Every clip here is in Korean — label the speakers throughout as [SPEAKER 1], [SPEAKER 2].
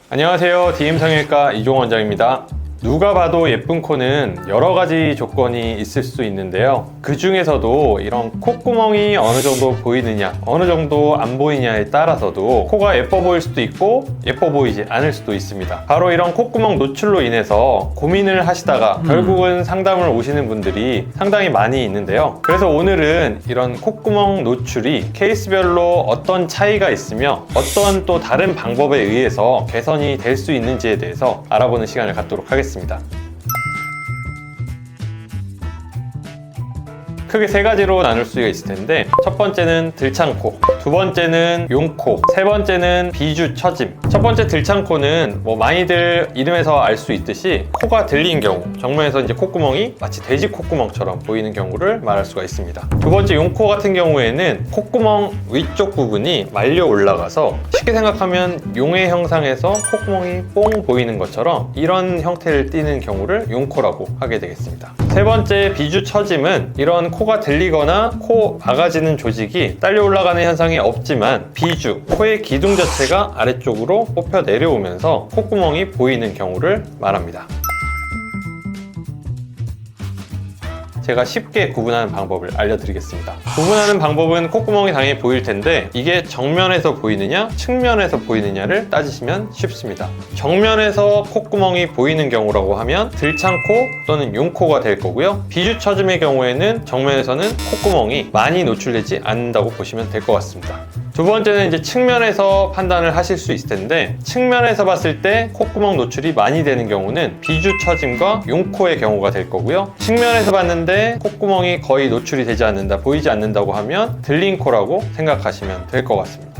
[SPEAKER 1] 안녕하세요. DM성형외과 이종원 원장입니다. 누가 봐도 예쁜 코는 여러 가지 조건이 있을 수 있는데요. 그 중에서도 이런 콧구멍이 어느 정도 보이느냐, 어느 정도 안 보이냐에 따라서도 코가 예뻐 보일 수도 있고 예뻐 보이지 않을 수도 있습니다. 바로 이런 콧구멍 노출로 인해서 고민을 하시다가 결국은 상담을 오시는 분들이 상당히 많이 있는데요. 그래서 오늘은 이런 콧구멍 노출이 케이스별로 어떤 차이가 있으며 어떤 또 다른 방법에 의해서 개선이 될 수 있는지에 대해서 알아보는 시간을 갖도록 하겠습니다. 크게 세 가지로 나눌 수가 있을 텐데, 첫 번째는 들창코, 두 번째는 용코, 세 번째는 비주처짐. 첫 번째 들창코는 많이들 이름에서 알 수 있듯이 코가 들린 경우, 정면에서 이제 콧구멍이 마치 돼지 콧구멍처럼 보이는 경우를 말할 수가 있습니다. 두 번째 용코 같은 경우에는 콧구멍 위쪽 부분이 말려 올라가서 쉽게 생각하면 용의 형상에서 콧구멍이 뽕 보이는 것처럼 이런 형태를 띠는 경우를 용코라고 하게 되겠습니다. 세 번째 비주처짐은 이런 코가 들리거나 코 막아지는 조직이 딸려 올라가는 현상이 없지만 비주, 코의 기둥 자체가 아래쪽으로 뽑혀 내려오면서 콧구멍이 보이는 경우를 말합니다. 제가 쉽게 구분하는 방법을 알려드리겠습니다. 구분하는 방법은 콧구멍이 당연히 보일 텐데, 이게 정면에서 보이느냐 측면에서 보이느냐를 따지시면 쉽습니다. 정면에서 콧구멍이 보이는 경우라고 하면 들창코 또는 용코가 될 거고요. 비주처짐의 경우에는 정면에서는 콧구멍이 많이 노출되지 않는다고 보시면 될 것 같습니다. 두 번째는 이제 측면에서 판단을 하실 수 있을 텐데, 측면에서 봤을 때 콧구멍 노출이 많이 되는 경우는 비주처짐과 용코의 경우가 될 거고요. 측면에서 봤는데 콧구멍이 거의 노출이 되지 않는다, 보이지 않는다고 하면 들린 코라고 생각하시면 될 것 같습니다.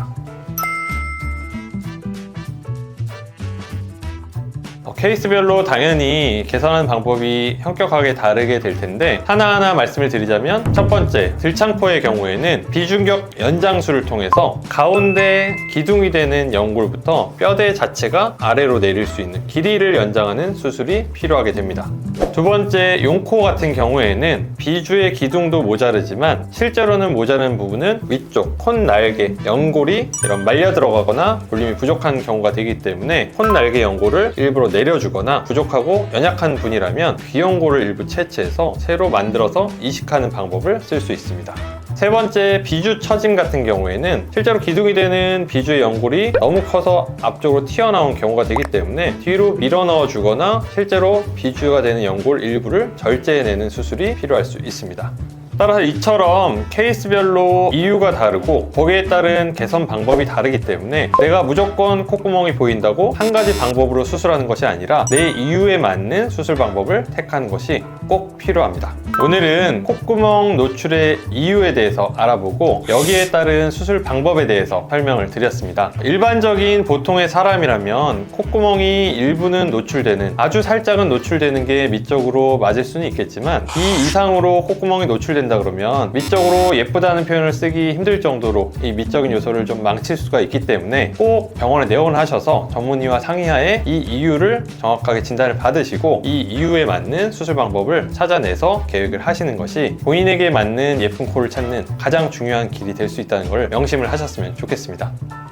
[SPEAKER 1] 케이스별로 당연히 개선하는 방법이 현격하게 다르게 될 텐데, 하나하나 말씀을 드리자면, 첫 번째, 들창코의 경우에는 비중격 연장술을 통해서 가운데 기둥이 되는 연골부터 뼈대 자체가 아래로 내릴 수 있는 길이를 연장하는 수술이 필요하게 됩니다. 두 번째, 용코 같은 경우에는 비주의 기둥도 모자르지만 실제로는 모자른 부분은 위쪽 콧날개, 연골이 이런 말려 들어가거나 볼륨이 부족한 경우가 되기 때문에 콧날개 연골을 일부러 내려주거나 부족하고 연약한 분이라면 귀연골을 일부 채취해서 새로 만들어서 이식하는 방법을 쓸 수 있습니다. 세 번째, 비주처짐 같은 경우에는 실제로 기둥이 되는 비주의 연골이 너무 커서 앞쪽으로 튀어나온 경우가 되기 때문에 뒤로 밀어 넣어 주거나 실제로 비주가 되는 연골 일부를 절제해내는 수술이 필요할 수 있습니다. 따라서 이처럼 케이스별로 이유가 다르고 거기에 따른 개선 방법이 다르기 때문에 내가 무조건 콧구멍이 보인다고 한 가지 방법으로 수술하는 것이 아니라 내 이유에 맞는 수술 방법을 택하는 것이 꼭 필요합니다. 오늘은 콧구멍 노출의 이유에 대해서 알아보고 여기에 따른 수술 방법에 대해서 설명을 드렸습니다. 일반적인 보통의 사람이라면 콧구멍이 일부는 노출되는, 아주 살짝은 노출되는 게 미적으로 맞을 수는 있겠지만, 이 이상으로 콧구멍이 노출된다 그러면 미적으로 예쁘다는 표현을 쓰기 힘들 정도로 이 미적인 요소를 좀 망칠 수가 있기 때문에 꼭 병원에 내원을 하셔서 전문의와 상의하에 이 이유를 정확하게 진단을 받으시고 이 이유에 맞는 수술 방법을 찾아내서 계획을 하시는 것이 본인에게 맞는 예쁜 코를 찾는 가장 중요한 길이 될 수 있다는 걸 명심을 하셨으면 좋겠습니다.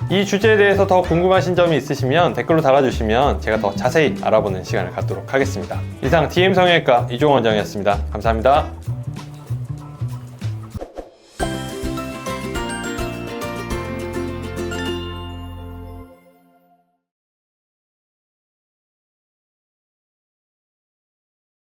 [SPEAKER 1] 이 주제에 대해서 더 궁금하신 점이 있으시면 댓글로 달아주시면 제가 더 자세히 알아보는 시간을 갖도록 하겠습니다. 이상 DM성형외과 이종원 원장이었습니다. 감사합니다.